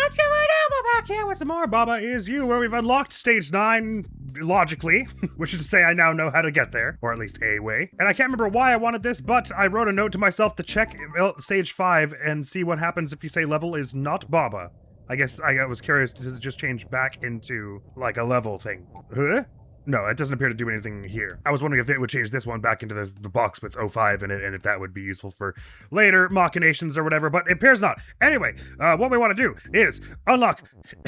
What's going on? We're back here with some more Baba Is You, where we've unlocked stage 9, logically, which is to say I now know how to get there, or at least a way. And I can't remember why I wanted this, but I wrote a note to myself to check stage 5 and see what happens if you say level is not Baba. I guess I was curious, does it just change back into, like, a level thing? Huh? No, it doesn't appear to do anything here. I was wondering if it would change this one back into the box with 05 in it, and if that would be useful for later machinations or whatever, but it appears not. Anyway, what we want to do is unlock...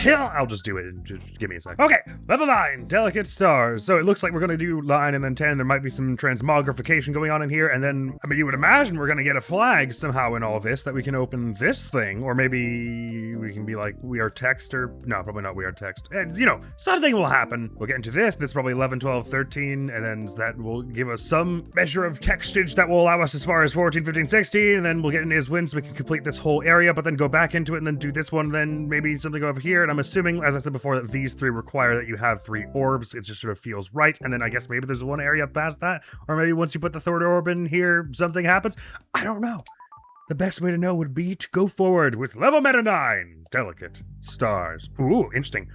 I'll just do it. Just give me a sec. Okay, level 9, Delicate Stars. So it looks like we're going to do 9 and then 10. There might be some transmogrification going on in here, and then, I mean, you would imagine we're going to get a flag somehow in all this that we can open this thing, or maybe we can be like, we are text, or... No, probably not we are text. And, you know, something will happen. We'll get into this. This probably 11, 12, 13, and then that will give us some measure of textage that will allow us as far as 14, 15, 16, and then we'll get in his win so we can complete this whole area, but then go back into it and then do this one, and then maybe something over here. And I'm assuming, as I said before, that these 3 require that you have 3 orbs. It just sort of feels right, and then I guess maybe there's one area past that, or maybe once you put the 3rd orb in here, something happens. I don't know. The best way to know would be to go forward with level meta 9, Delicate Stars. Ooh, interesting.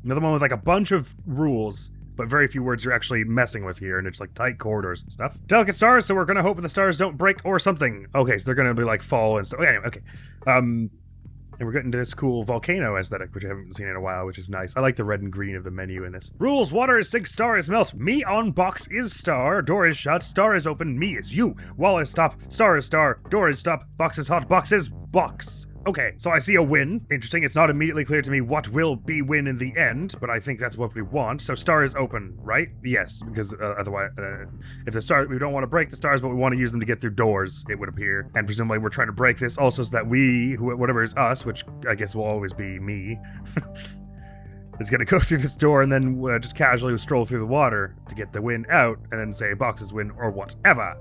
Another one with like a bunch of rules, but very few words you're actually messing with here, and it's like tight corridors and stuff. Delicate Stars, so we're gonna hope the stars don't break or something. Okay, so they're gonna be like fall and stuff. Anyway, okay. And we're getting to this cool volcano aesthetic, which I haven't seen in a while, which is nice. I like the red and green of the menu in this. Rules: water is sink, star is melt. Me on box is star, door is shut, star is open, me is you. Wall is stop, star is star, door is stop, box is hot, box is box. Okay, so I see a win. Interesting, it's not immediately clear to me what will be win in the end, but I think that's what we want. So star is open, right? Yes, because otherwise, if the star, we don't want to break the stars, but we want to use them to get through doors, it would appear. And presumably we're trying to break this also so that we, whatever is us, which I guess will always be me, is gonna go through this door and then just casually stroll through the water to get the win out, and then say boxes win or whatever.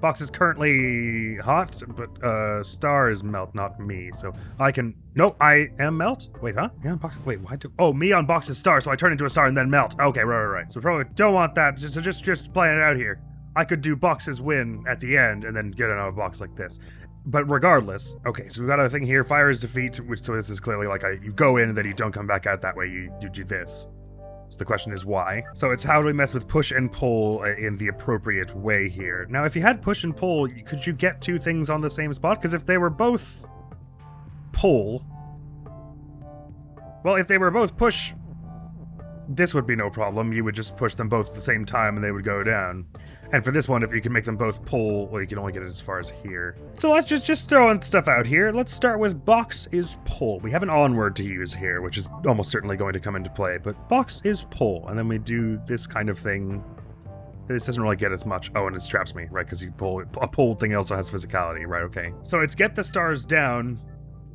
Box is currently hot, but star is melt, not me. So I can... No, I am melt? Wait, huh? Yeah, box... Wait, why do... Oh, me on box is star, so I turn into a star and then melt. Okay, right. So we probably don't want that. So just playing it out here. I could do boxes win at the end and then get another box like this. But regardless, okay, so we've got a thing here. Fire is defeat, which so this is clearly like you go in and then you don't come back out that way. You do this. So the question is why. So it's how do we mess with push and pull in the appropriate way here. Now, if you had push and pull, could you get 2 things on the same spot? Because if they were both pull... Well, if they were both push, this would be no problem. You would just push them both at the same time and they would go down. And for this one, if you can make them both pull, well, you can only get it as far as here. So let's just throw stuff out here. Let's start with box is pull. We have an onward to use here, which is almost certainly going to come into play, but box is pull. And then we do this kind of thing. This doesn't really get as much. Oh, and it traps me, right? Because you pull, a pull thing also has physicality, right? Okay. So it's get the stars down.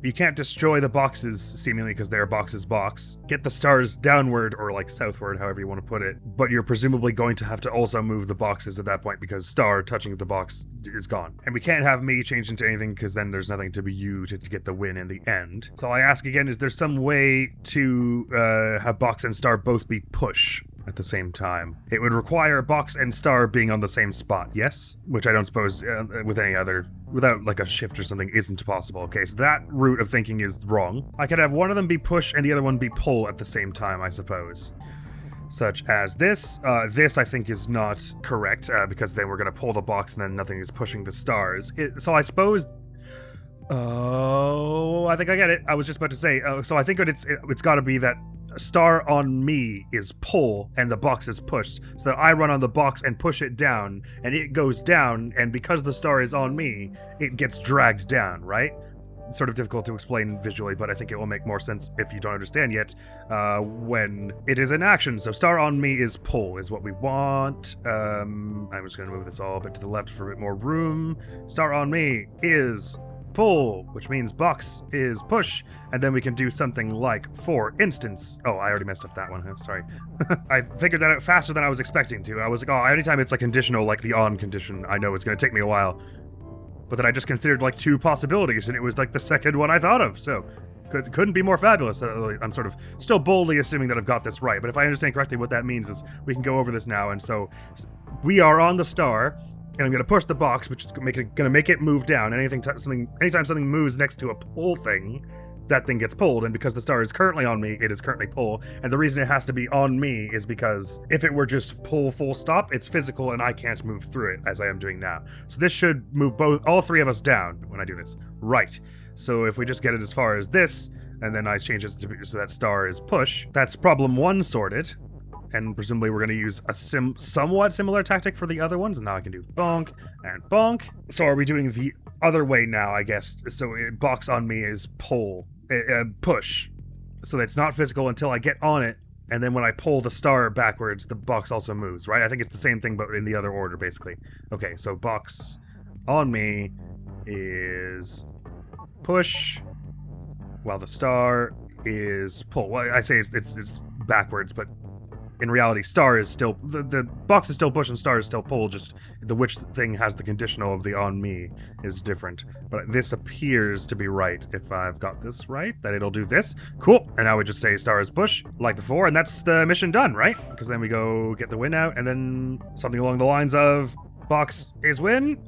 You can't destroy the boxes, seemingly, because they're box. Get the stars downward, or like southward, however you want to put it. But you're presumably going to have to also move the boxes at that point, because star touching the box is gone. And we can't have me change into anything, because then there's nothing to be you to get the win in the end. So I ask again, is there some way to have box and star both be push at the same time? It would require box and star being on the same spot, yes? Which I don't suppose with any other, without like a shift or something, isn't possible. Okay, so that route of thinking is wrong. I could have one of them be push and the other one be pull at the same time, I suppose. Such as this. This I think is not correct, because then we're going to pull the box and then nothing is pushing the stars. So I suppose... Oh, I think I get it. I was just about to say, so I think it's got to be that star on me is pull and the box is push, so that I run on the box and push it down, and it goes down, and because the star is on me, it gets dragged down, right? It's sort of difficult to explain visually, but I think it will make more sense if you don't understand yet when it is in action. So star on me is pull, is what we want. I'm just going to move this all a bit to the left for a bit more room. Star on me is pull, which means box is push, and then we can do something like, for instance... Oh, I already messed up that one. I'm sorry. I figured that out faster than I was expecting to. I was like, oh, anytime it's like conditional, like the on condition, I know it's going to take me a while. But then I just considered like 2 possibilities, and it was like the second one I thought of, so couldn't be more fabulous. I'm sort of still boldly assuming that I've got this right, but if I understand correctly, what that means is we can go over this now, and so we are on the star, and I'm going to push the box, which is going to make it move down. Anytime something moves next to a pull thing, that thing gets pulled, and because the star is currently on me, it is currently pull, and the reason it has to be on me is because if it were just pull full stop, it's physical and I can't move through it as I am doing now. So this should move all three of us down when I do this. Right. So if we just get it as far as this, and then I change it so that star is push, that's problem one sorted. And presumably we're going to use a somewhat similar tactic for the other ones. And now I can do bonk and bonk. So are we doing the other way now, I guess? So box on me is push. So it's not physical until I get on it. And then when I pull the star backwards, the box also moves, right? I think it's the same thing, but in the other order, basically. Okay, so box on me is push, while the star is pull. Well, I say it's backwards, but in reality, star is still, the box is still push and star is still pull, just the which thing has the conditional of the on me is different. But this appears to be right if I've got this right, that it'll do this. Cool. And now we just say star is push, like before, and that's the mission done, right? Because then we go get the win out, and then something along the lines of box is win.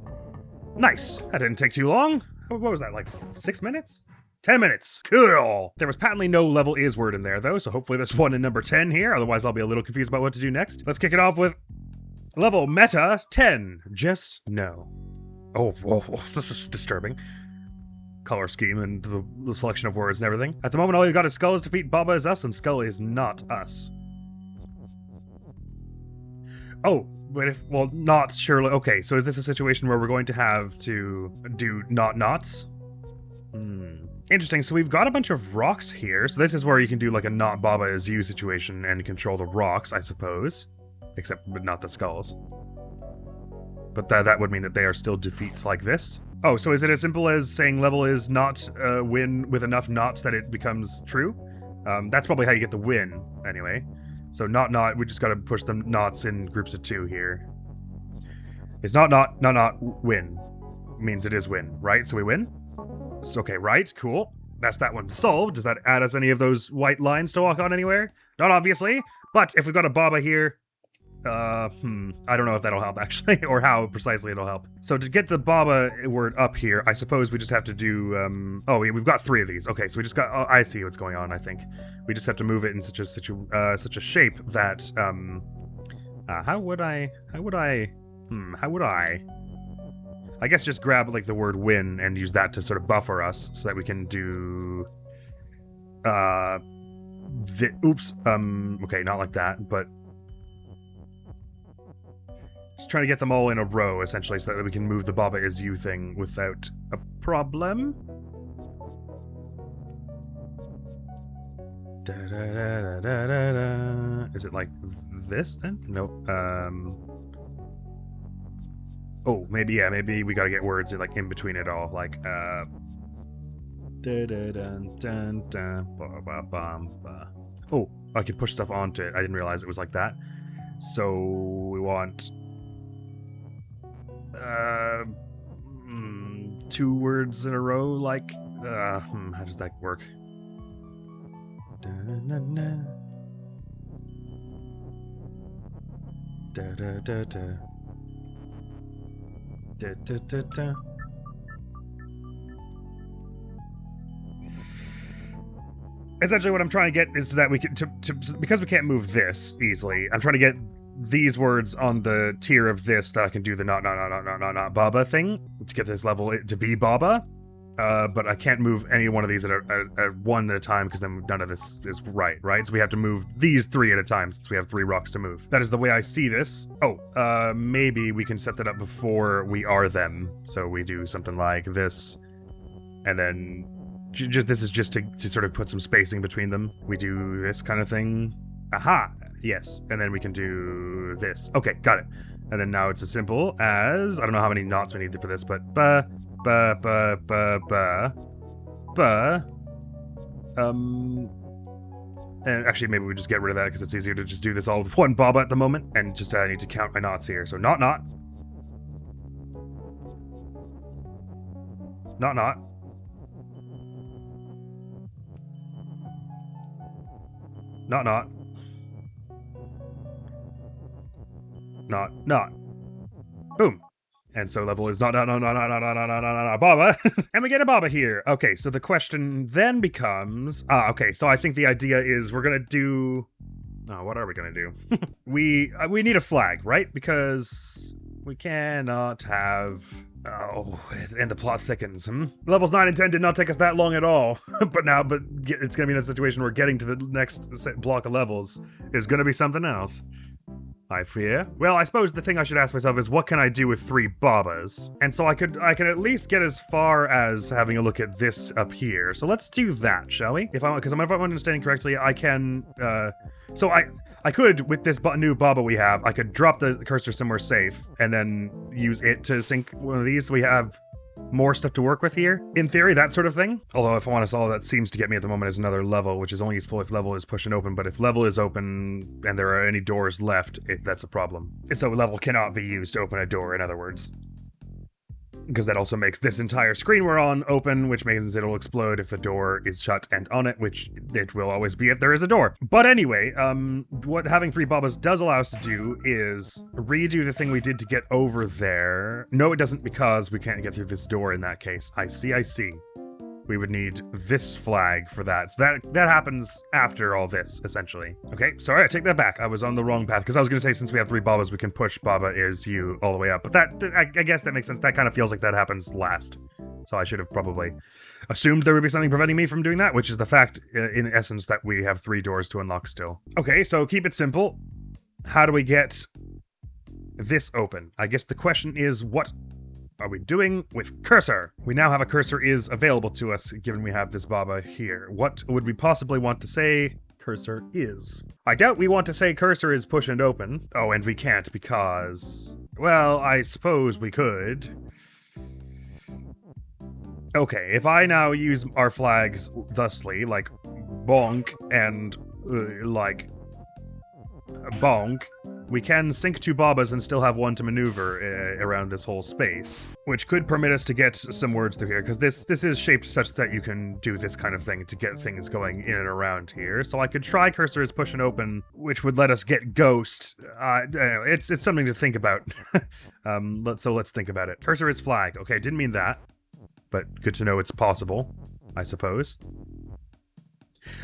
Nice. That didn't take too long. What was that, like 6 minutes? 10 minutes. Cool. There was patently no level is word in there, though, so hopefully there's one in number 10 here. Otherwise, I'll be a little confused about what to do next. Let's kick it off with level meta 10. Just no. Oh, whoa, this is disturbing. Color scheme and the selection of words and everything. At the moment, all you got is Skull is defeat, Baba is us, and Skull is not us. Oh, but not surely. Okay, so is this a situation where we're going to have to do nots? Interesting, so we've got a bunch of rocks here. So this is where you can do like a not Baba is you situation and control the rocks, I suppose. But not the skulls. But that would mean that they are still defeats like this. Oh, so is it as simple as saying level is not win with enough knots that it becomes true? That's probably how you get the win, anyway. So not, we just gotta push the knots in groups of 2 here. It's not win. Means it is win, right? So we win? Okay, right, cool. That's that one solved. Does that add us any of those white lines to walk on anywhere? Not obviously, but if we've got a Baba here, I don't know if that'll help actually, or how precisely it'll help. So to get the Baba word up here, I suppose we just have to do, we've got 3 of these. Okay, so we just got, I see what's going on, I think. We just have to move it in such a shape that, how would I? I guess just grab like the word win and use that to sort of buffer us so that we can do okay, not like that, but just trying to get them all in a row essentially so that we can move the Baba is you thing without a problem. Is it like this then? Nope. Oh, maybe we gotta get words like in between it all, like oh, I can push stuff onto it. I didn't realize it was like that. So we want 2 words in a row, like how does that work? Essentially what I'm trying to get is so that we can, because we can't move this easily, I'm trying to get these words on the tier of this that I can do the not Baba thing to get this level to be Baba. But I can't move any one of these at one at a time because then none of this is right? So we have to move these 3 at a time since we have 3 rocks to move. That is the way I see this. Oh, maybe we can set that up before we are them. So we do something like this, and then this is just to sort of put some spacing between them. We do this kind of thing. Aha! Yes. And then we can do this. Okay, got it. And then now it's as simple as, I don't know how many knots we need for this, but and actually maybe we just get rid of that because it's easier to just do this all with one Baba at the moment, and just I need to count my knots here. So not not not not not not. Boom. And so level is not Baba. And we get a Baba here. Okay, so the question then becomes... okay, so I think the idea is we're gonna do... Oh, what are we gonna do? we need a flag, right? Because we cannot have... Oh, and the plot thickens. Levels 9 and 10 did not take us that long at all. but it's gonna be in a situation where getting to the next block of levels is gonna be something else. I fear. Well, I suppose the thing I should ask myself is, what can I do with 3 Babas? And so I can at least get as far as having a look at this up here. So let's do that, shall we? Because if I'm understanding correctly, I can. So I could, with this new Baba we have, I could drop the cursor somewhere safe and then use it to sync one of these. So we have more stuff to work with here. In theory, that sort of thing. Although, if I'm honest, all that seems to get me at the moment is another level, which is only useful if level is pushing open. But if level is open and there are any doors left, that's a problem. So level cannot be used to open a door, in other words. Because that also makes this entire screen we're on open, which means it'll explode if a door is shut and on it, which it will always be if there is a door. But anyway, what having 3 Babas does allow us to do is redo the thing we did to get over there. No, it doesn't, because we can't get through this door in that case. I see. We would need this flag for that. So that happens after all this, essentially. Okay, sorry, I take that back. I was on the wrong path, because I was going to say since we have 3 Babas, we can push Baba is you all the way up. But I guess that makes sense. That kind of feels like that happens last. So I should have probably assumed there would be something preventing me from doing that, which is the fact, in essence, that we have 3 doors to unlock still. Okay, so keep it simple. How do we get this open? I guess the question is, what are we doing with cursor? We now have a cursor is available to us, given we have this Baba here. What would we possibly want to say cursor is? I doubt we want to say cursor is push and open. Oh, and we can't because... Well, I suppose we could. Okay, if I now use our flags thusly, like bonk and like bonk, we can sync 2 Babas and still have 1 to maneuver around this whole space, which could permit us to get some words through here, because this is shaped such that you can do this kind of thing to get things going in and around here. So I could try cursor is push and open, which would let us get ghost. It's something to think about. Let's think about it. Cursor is flag. Okay, didn't mean that, but good to know it's possible, I suppose.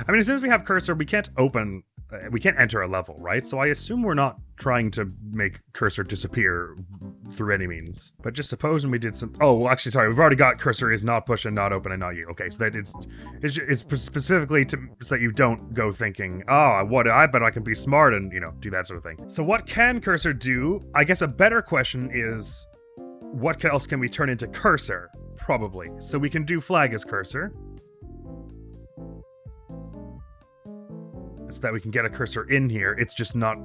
I mean, as soon as we have cursor, we can't enter a level, right? So I assume we're not trying to make cursor disappear through any means. But just supposing we did some... Oh, well, actually, sorry, we've already got cursor is not push and not open and not you. Okay, so that it's specifically so that you don't go thinking, oh, I bet I can be smart and, do that sort of thing. So what can cursor do? I guess a better question is, what else can we turn into cursor? Probably. So we can do flag as cursor. So that we can get a cursor in here. It's just not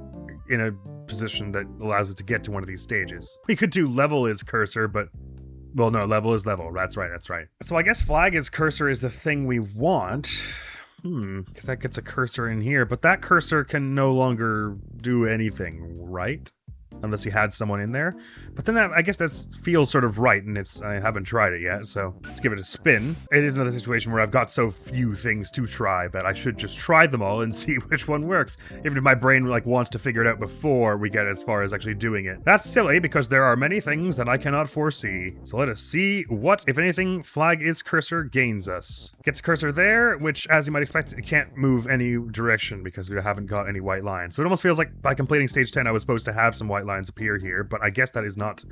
in a position that allows it to get to one of these stages. We could do level is cursor, but... Well, no, level is level. That's right. So I guess flag is cursor is the thing we want. Because that gets a cursor in here, but that cursor can no longer do anything, right? Unless you had someone in there. But then I guess that feels sort of right, and I haven't tried it yet, so let's give it a spin. It is another situation where I've got so few things to try that I should just try them all and see which one works, even if my brain wants to figure it out before we get as far as actually doing it. That's silly, because there are many things that I cannot foresee. So let us see what, if anything, flag is cursor gains us. Gets cursor there, which, as you might expect, it can't move any direction because we haven't got any white lines. So it almost feels like by completing stage 10 I was supposed to have some white lines appear here, but I guess that is not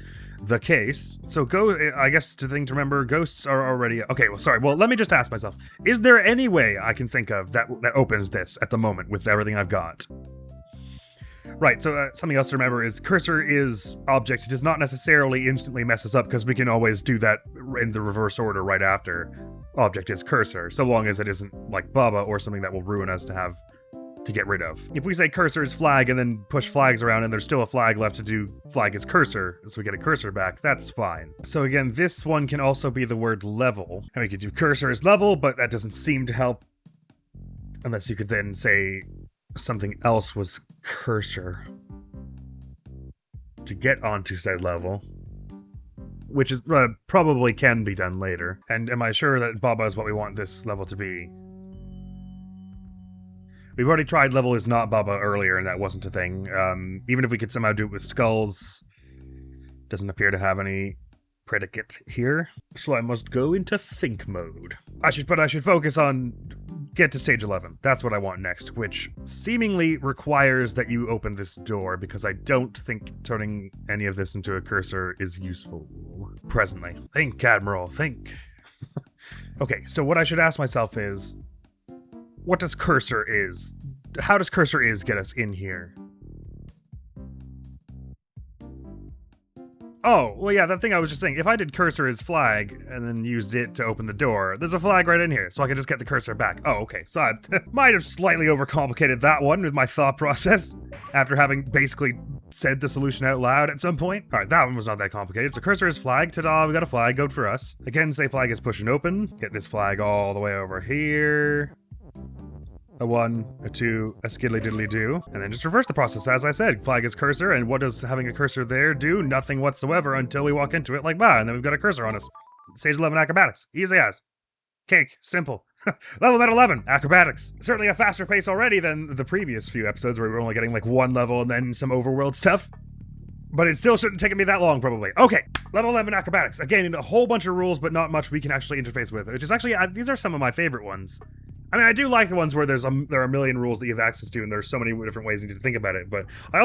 the case. So I guess the thing to remember, ghosts are already... Okay, well, sorry. Well, let me just ask myself, is there any way I can think of that opens this at the moment with everything I've got? Right, so something else to remember is cursor is object. It does not necessarily instantly mess us up, because we can always do that in the reverse order right after object is cursor, so long as it isn't like Baba or something that will ruin us to get rid of. If we say cursor is flag and then push flags around and there's still a flag left to do flag is cursor, so we get a cursor back, that's fine. So again, this one can also be the word level. And we could do cursor is level, but that doesn't seem to help unless you could then say something else was cursor to get onto said level, which is probably can be done later. And am I sure that Baba is what we want this level to be? We've already tried level is not Baba earlier, and that wasn't a thing. Even if we could somehow do it with skulls, Doesn't appear to have any predicate here, so I must go into think mode. I should focus on get to stage 11. That's what I want next, which seemingly requires that you open this door, because I don't think turning any of this into a cursor is useful presently. Think, Admiral, think. Okay, so what I should ask myself is, what does cursor is? How does cursor is get us in here? Oh, well, yeah, that thing I was just saying. If I did cursor as flag and then used it to open the door, there's a flag right in here, so I can just get the cursor back. Oh, okay. So I might have slightly overcomplicated that one with my thought process after having basically said the solution out loud at some point. All right, that one was not that complicated. So cursor is flag. Ta-da, we got a flag. Good for us. Again, say flag is push and open. Get this flag all the way over here. A 1, a 2, a skiddly diddly do, and then just reverse the process. As I said, flag is cursor, and what does having a cursor there do? Nothing whatsoever until we walk into it like that, and then we've got a cursor on us. Stage 11 acrobatics. Easy as. Cake. Simple. Level at 11. Acrobatics. Certainly a faster pace already than the previous few episodes where we were only getting like one level and then some overworld stuff. But it still shouldn't take me that long, probably. Okay, level 11 acrobatics. Again, a whole bunch of rules, but not much we can actually interface with, which is actually, these are some of my favorite ones. I mean, I do like the ones where there are a million rules that you have access to, and there's so many different ways you need to think about it, but I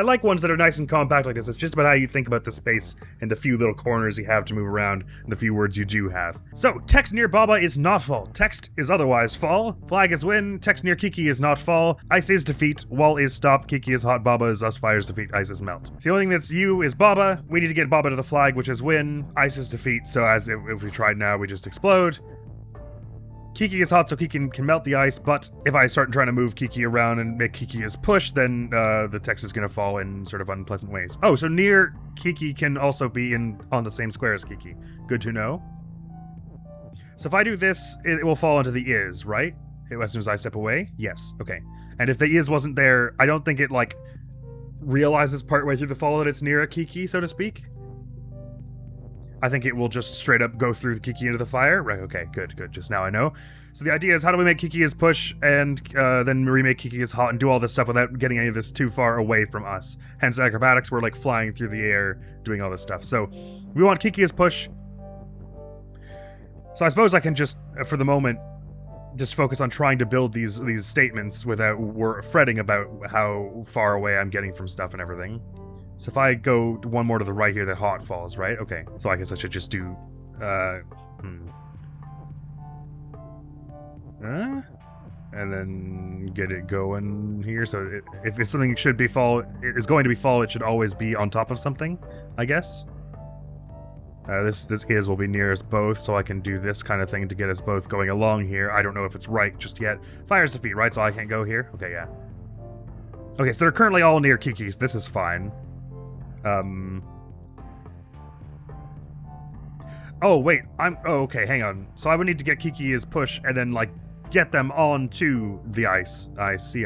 like ones that are nice and compact like this. It's just about how you think about the space and the few little corners you have to move around, and the few words you do have. So, text near Baba is not fall. Text is otherwise fall. Flag is win. Text near Keke is not fall. Ice is defeat. Wall is stop. Keke is hot. Baba is us. Fire is defeat. Ice is melt. So the only thing that's you is Baba. We need to get Baba to the flag, which is win. Ice is defeat, so as if we tried now, we just explode. Keke is hot, so Keke can melt the ice, but if I start trying to move Keke around and make Keke as push, then the text is going to fall in sort of unpleasant ways. Oh, so near Keke can also be on the same square as Keke. Good to know. So if I do this, it will fall into the is, right? As soon as I step away? Yes, okay. And if the is wasn't there, I don't think it, like, realizes partway through the fall that it's near a Keke, so to speak. I think it will just straight up go through the Keke into the fire. Right, okay, good. Just now I know. So the idea is, how do we make Keke as push and then remake Keke as hot and do all this stuff without getting any of this too far away from us? Hence acrobatics, we're like flying through the air doing all this stuff. So we want Keke as push. So I suppose I can just, for the moment, just focus on trying to build these statements without fretting about how far away I'm getting from stuff and everything. So if I go one more to the right here, the hot falls, right? Okay, so I guess I should just do, and then get it going here. So if it's something should be fall, it is going to be fall, it should always be on top of something, I guess. This is will be near us both, so I can do this kind of thing to get us both going along here. I don't know if it's right just yet. Fire's defeat, right? So I can't go here? Okay, yeah. Okay, so they're currently all near Keke's. This is fine. Oh, wait, okay, hang on. So I would need to get Keke's push and then, like, get them onto the ice. I see.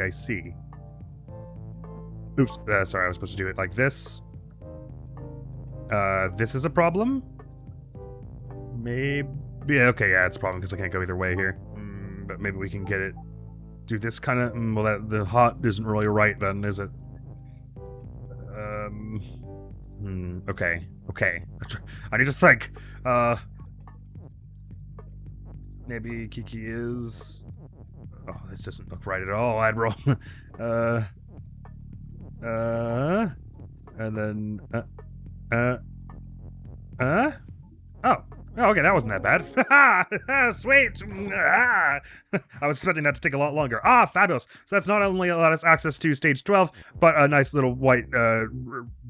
Oops, sorry, I was supposed to do it like this. This is a problem? Maybe, yeah, okay, yeah, it's a problem because I can't go either way here. But maybe we can get it, do this kind of, well, the hot isn't really right then, is it? Okay. I need to think. Maybe Keke is... Oh, this doesn't look right at all, Admiral. And then... Oh, okay, that wasn't that bad. Sweet! I was expecting that to take a lot longer. Fabulous. So that's not only allowed us access to stage 12, but a nice little white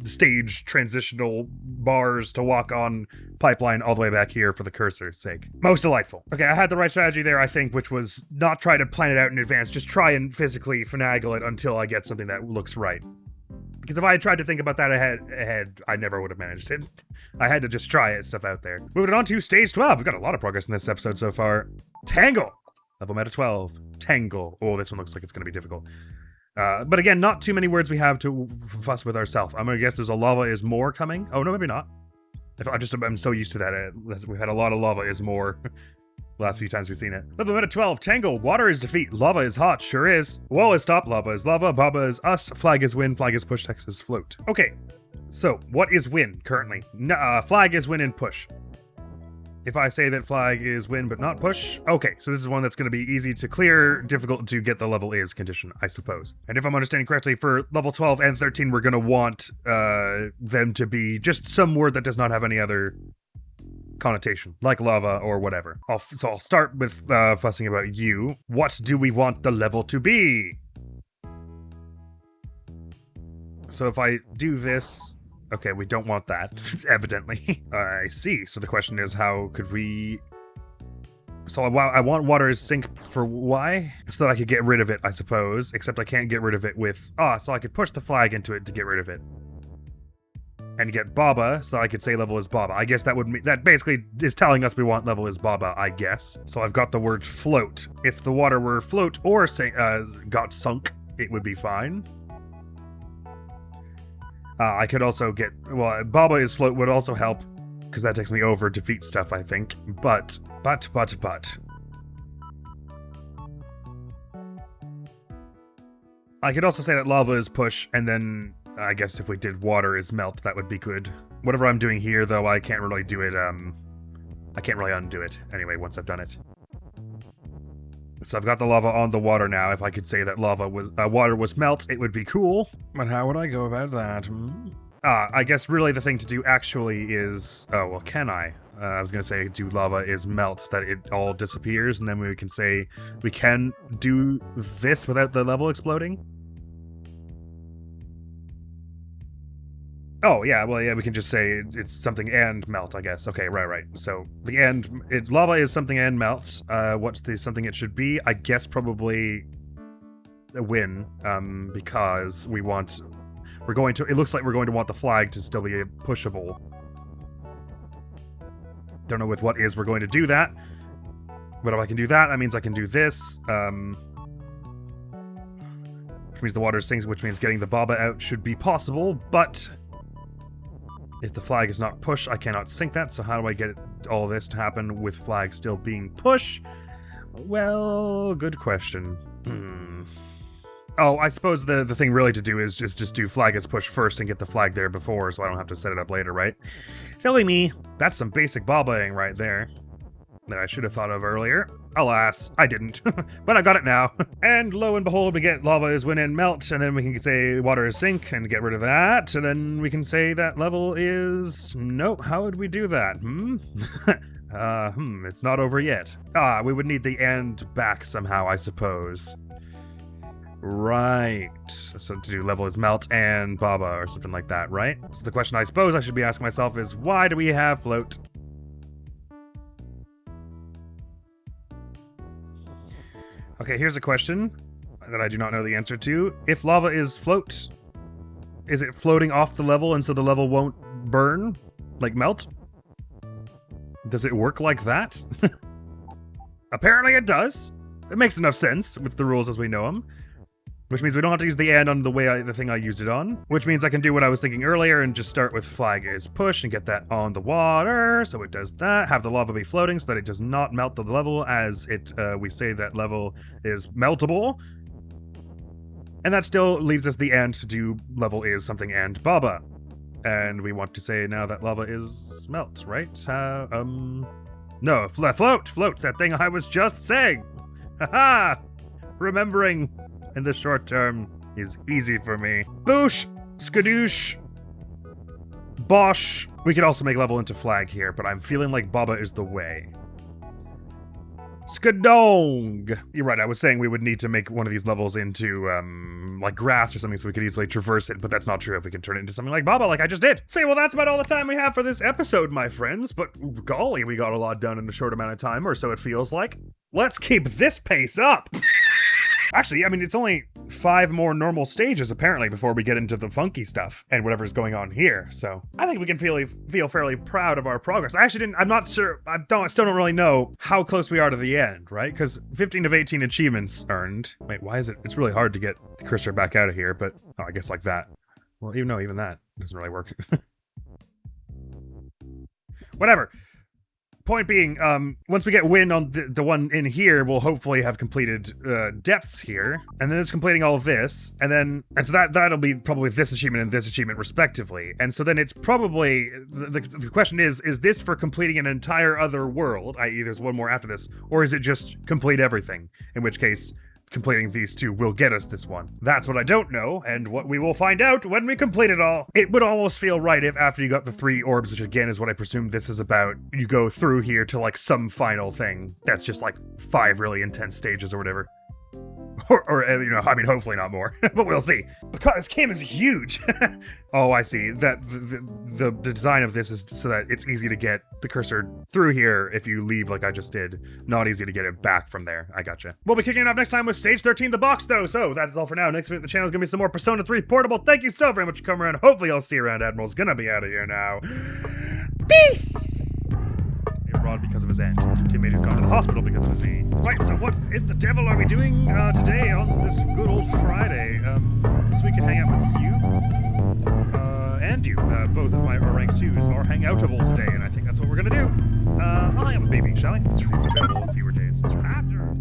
stage transitional bars to walk on pipeline all the way back here for the cursor's sake. Most delightful. Okay, I had the right strategy there, I think, which was not try to plan it out in advance, just try and physically finagle it until I get something that looks right. Because if I had tried to think about that ahead, I never would have managed it. I had to just try stuff out there. Moving on to stage 12. We've got a lot of progress in this episode so far. Tangle! Level meta 12. Tangle. Oh, this one looks like it's going to be difficult. But again, not too many words we have to fuss with ourselves. I'm going to guess there's a lava is more coming. Oh, no, maybe not. I'm so used to that. We've had a lot of lava is more. Last few times we've seen it. Level meta 12, Tangle, water is defeat, lava is hot, sure is. Wall is stop, lava is lava, Baba is us, flag is win, flag is push, text is float. Okay, So, what is win currently? Flag is win and push. If I say that flag is win but not push, okay, so this is one that's going to be easy to clear, difficult to get the level is condition, I suppose. And if I'm understanding correctly, for level 12 and 13, we're going to want them to be just some word that does not have any other connotation, like lava or whatever. So I'll start with fussing about you. What do we want the level to be? So if I do this... Okay, we don't want that, evidently. I see. So the question is, how could we... So I want water sink for why? So that I could get rid of it, I suppose. Except I can't get rid of it with... so I could push the flag into it to get rid of it. And get Baba, so I could say level is Baba. I guess that would mean... That basically is telling us we want level is Baba, I guess. So I've got the word float. If the water were float or got sunk, it would be fine. I could also get... Well, Baba is float would also help, because that takes me over defeat stuff, I think. But. I could also say that lava is push, and then I guess if we did water is melt, that would be good. Whatever I'm doing here, though, I can't really do it, I can't really undo it, anyway, once I've done it. So I've got the lava on the water now. If I could say that water was melt, it would be cool. But how would I go about that? I guess really the thing to do actually is... Oh, well, can I? I was going to say do lava is melt, so that it all disappears, and then we can say we can do this without the level exploding? Oh, yeah, well, yeah, we can just say it's something and melt, I guess. Okay, right. So, lava is something and melt. What's the something it should be? I guess probably a win, because it looks like we're going to want the flag to still be pushable. Don't know with what is we're going to do that. But if I can do that means I can do this, which means the water sinks, which means getting the Baba out should be possible, but... If the flag is not push, I cannot sink that, so how do I get all this to happen with flag still being push? Well, good question. Oh, I suppose the thing really to do is just do flag as push first and get the flag there before, so I don't have to set it up later, right? Silly me. That's some basic Babaing right there that I should have thought of earlier. Alas, I didn't. But I got it now. And lo and behold, we get lava is win and melt, and then we can say water is sink and get rid of that, and then we can say that level is... Nope, how would we do that? It's not over yet. We would need the and back somehow, I suppose. Right. So to do level is melt and Baba or something like that, right? So the question I suppose I should be asking myself is, why do we have float? Okay, here's a question that I do not know the answer to. If lava is float, is it floating off the level and so the level won't burn? Like melt? Does it work like that? Apparently it does. It makes enough sense with the rules as we know them. Which means we don't have to use the and on the thing I used it on. Which means I can do what I was thinking earlier and just start with flag is push and get that on the water. So it does that. Have the lava be floating so that it does not melt the level as we say that level is meltable. And that still leaves us the and to do level is something and Baba. And we want to say now that lava is melt, right? No, float, that thing I was just saying. Haha! Remembering in the short term is easy for me. Boosh! Skadoosh! Bosh! We could also make level into flag here, but I'm feeling like Baba is the way. Skadong! You're right, I was saying we would need to make one of these levels into, like grass or something so we could easily traverse it, but that's not true if we can turn it into something like Baba like I just did. So, well, that's about all the time we have for this episode, my friends, but golly, we got a lot done in a short amount of time, or so it feels like. Let's keep this pace up! Actually, I mean, it's only 5 more normal stages, apparently, before we get into the funky stuff and whatever's going on here, so I think we can feel fairly proud of our progress. I'm not sure, still don't really know how close we are to the end, right? Because 15 of 18 achievements earned. Wait, why is it? It's really hard to get the cursor back out of here, but, I guess like that. Well, even that doesn't really work. Whatever. point being, once we get wind on the one in here, we'll hopefully have completed depths here, and then it's completing all of this, and so that'll be probably this achievement and this achievement respectively. And so then it's probably the question is this for completing an entire other world, i.e. there's one more after this, or is it just complete everything? In which case, completing these two will get us this one. That's what I don't know, and what we will find out when we complete it all. It would almost feel right if after you got the 3 orbs, which again is what I presume this is about, you go through here to like some final thing that's just like 5 really intense stages or whatever. Or you know, I mean, hopefully not more, but we'll see. Because this game is huge. Oh, I see. That the design of this is so that it's easy to get the cursor through here if you leave like I just did. Not easy to get it back from there. I gotcha. We'll be kicking it off next time with Stage 13, the box, though. So that's all for now. Next week on the channel is going to be some more Persona 3 Portable. Thank you so very much for coming around. Hopefully I'll see you around. Admiral's going to be out of here now. Peace! Rod because of his aunt. Teammate who's gone to the hospital because of his knee. Right, so what in the devil are we doing today on this good old Friday? So we can hang out with you and you. Both of my rank 2s are hangoutable today, and I think that's what we're gonna do. I'll hang out with Baby, shall we? Because he's available a fewer days after.